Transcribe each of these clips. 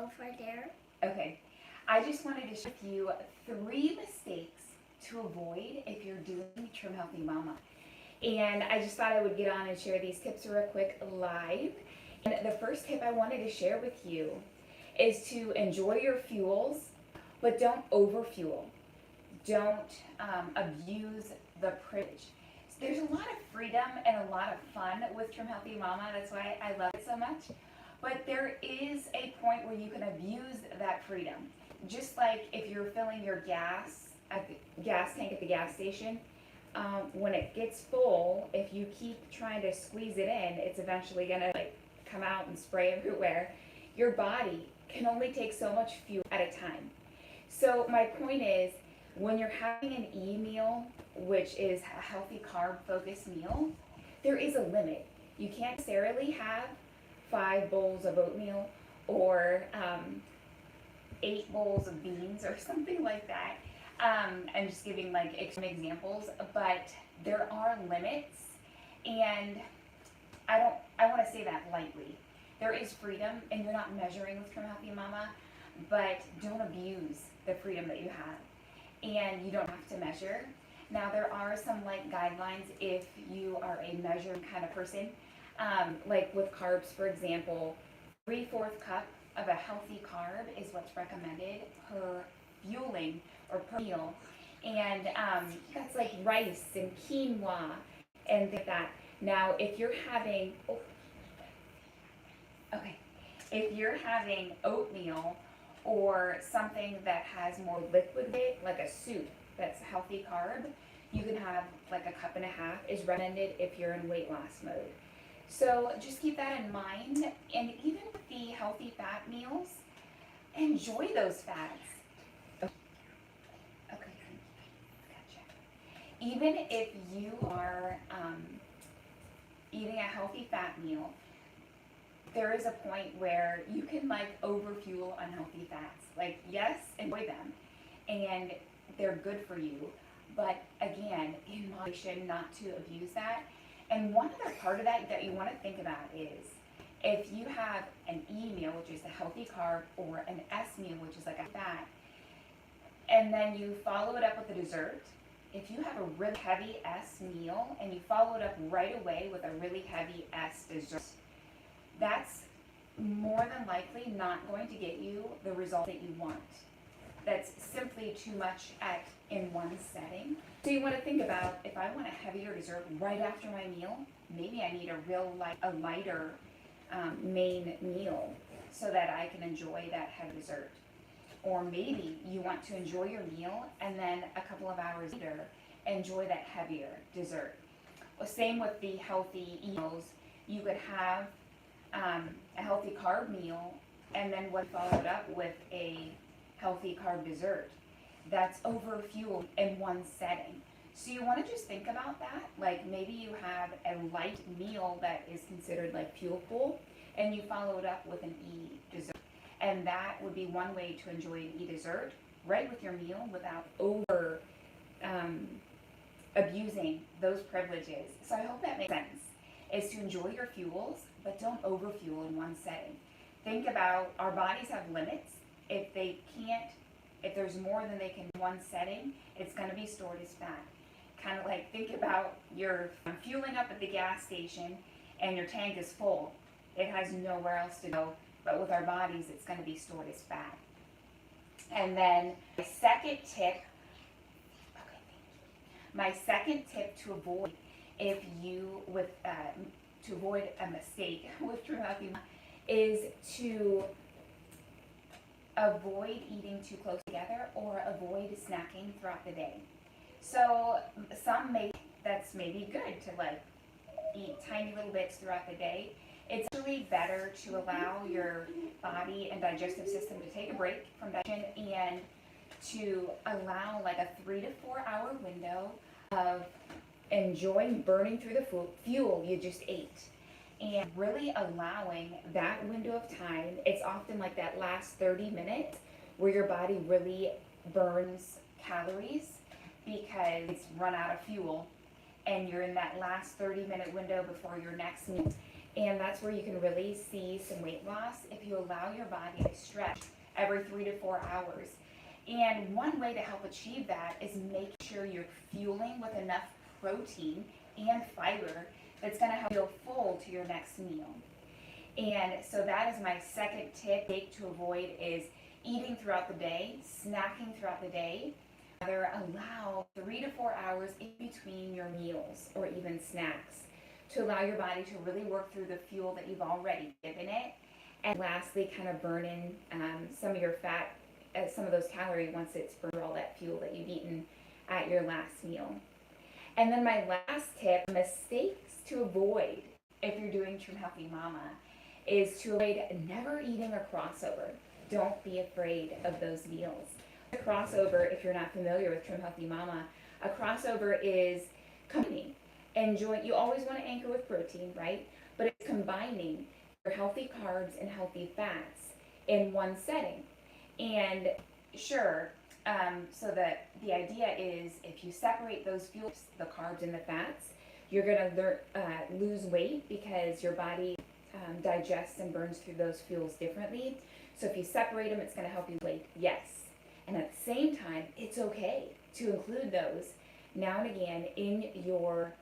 over there. Okay. I just wanted to share with you 3 mistakes to avoid if you're doing Trim Healthy Mama. And I just thought I would get on and share these tips real quick live. And the first tip I wanted to share with you is to enjoy your fuels, but don't overfuel. Don't abuse the privilege. There's a lot of freedom and a lot of fun with Trim Healthy Mama. That's why I love it so much. But there is a point where you can abuse that freedom. Just like if you're filling your gas at the gas tank at the gas station, when it gets full, if you keep trying to squeeze it in, it's eventually gonna come out and spray everywhere. Your body can only take so much fuel at a time. So my point is, when you're having an E meal, which is a healthy carb focused meal, there is a limit. You can't necessarily have 5 bowls of oatmeal or 8 bowls of beans or something like that. I'm just giving some examples, but there are limits, and I want to say that lightly. There is freedom, and you're not measuring with Trim Healthy Mama, but don't abuse the freedom that you have. And you don't have to measure. Now there are some guidelines if you are a measuring kind of person. Like with carbs, for example, 3/4 cup of a healthy carb is what's recommended per fueling or per meal. And that's like rice and quinoa and things like that. Now if you're having, if you're having oatmeal or something that has more liquid in it, like a soup that's a healthy carb, you can have like 1.5 cups is recommended if you're in weight loss mode. So just keep that in mind. And even with the healthy fat meals, enjoy those fats. Okay, gotcha. Even if you are eating a healthy fat meal, there is a point where you can overfuel unhealthy fats. Yes, enjoy them, and they're good for you, but again, in moderation, not to abuse that. And one other part of that you want to think about is if you have an E meal, which is a healthy carb, or an S meal, which is like a fat, and then you follow it up with a dessert. If you have a really heavy S meal and you follow it up right away with a really heavy S dessert, that's more than likely not going to get you the result that you want. That's simply too much in one setting. So you want to think about, if I want a heavier dessert right after my meal, maybe I need a lighter main meal so that I can enjoy that heavy dessert. Or maybe you want to enjoy your meal and then a couple of hours later enjoy that heavier dessert. Well, same with the healthy meals. You could have a healthy carb meal and then follow it up with a healthy carb dessert. That's overfueled in one setting. So you want to just think about that. Maybe you have a light meal that is considered fuelful, and you follow it up with an E dessert. And that would be one way to enjoy an E dessert right with your meal without over abusing those privileges. So I hope that makes sense, is to enjoy your fuels, but don't overfuel in one setting. Think about, our bodies have limits. If there's more than they can in one setting, it's going to be stored as fat. Kind of think about you're fueling up at the gas station and your tank is full. It has nowhere else to go, but with our bodies, it's going to be stored as fat. And then my second tip to avoid to avoid a mistake with Trim Healthy is to avoid eating too close together or avoid snacking throughout the day. So that's maybe good to eat tiny little bits throughout the day. It's actually better to allow your body and digestive system to take a break from digestion and to allow a 3 to 4 hour window of enjoying burning through the fuel you just ate, and really allowing that window of time. It's often that last 30 minutes where your body really burns calories because it's run out of fuel, and you're in that last 30-minute window before your next meal. And that's where you can really see some weight loss if you allow your body to stretch every 3 to 4 hours. And one way to help achieve that is make sure you're fueling with enough protein and fiber that's going to help you feel full to your next meal. And so that is my second tip to avoid is eating throughout the day, snacking throughout the day. Rather allow 3 to 4 hours in between your meals or even snacks to allow your body to really work through the fuel that you've already given it. And lastly, kind of burn in some of your fat, some of those calories once it's burned all that fuel that you've eaten at your last meal. And then my last tip, mistakes to avoid if you're doing Trim Healthy Mama, is to avoid never eating a crossover. Don't be afraid of those meals. A crossover, if you're not familiar with Trim Healthy Mama, a crossover is combining. You always want to anchor with protein, right? But it's combining your healthy carbs and healthy fats in one setting. And sure, so that the idea is if you separate those fuels, the carbs and the fats, you're going to lose weight because your body digests and burns through those fuels differently. So if you separate them, it's going to help you weight, yes. And at the same time, it's okay to include those now and again in your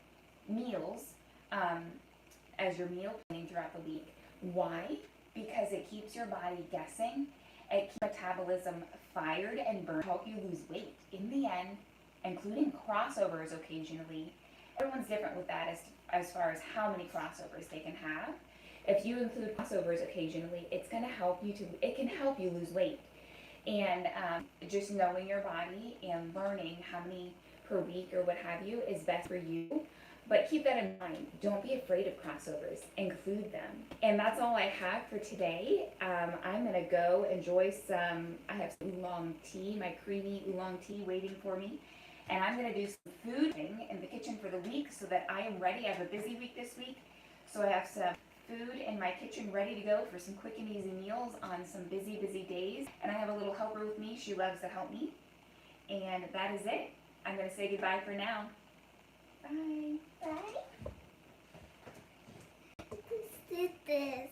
meals as your meal planning throughout the week. Why? Because it keeps your body guessing. It keeps metabolism fired and burn to help you lose weight. In the end, including crossovers occasionally, everyone's different with that as far as how many crossovers they can have. If you include crossovers occasionally, it can help you lose weight. And just knowing your body and learning how many per week or what have you is best for you. But keep that in mind. Don't be afraid of crossovers. Include them. And that's all I have for today. I'm going to go enjoy I have some oolong tea, my creamy oolong tea waiting for me. And I'm going to do some food in the kitchen for the week so that I am ready. I have a busy week this week. So I have some food in my kitchen ready to go for some quick and easy meals on some busy days. And I have a little helper with me. She loves to help me. And that is it. I'm going to say goodbye for now. Bye. Bye. Let's do this.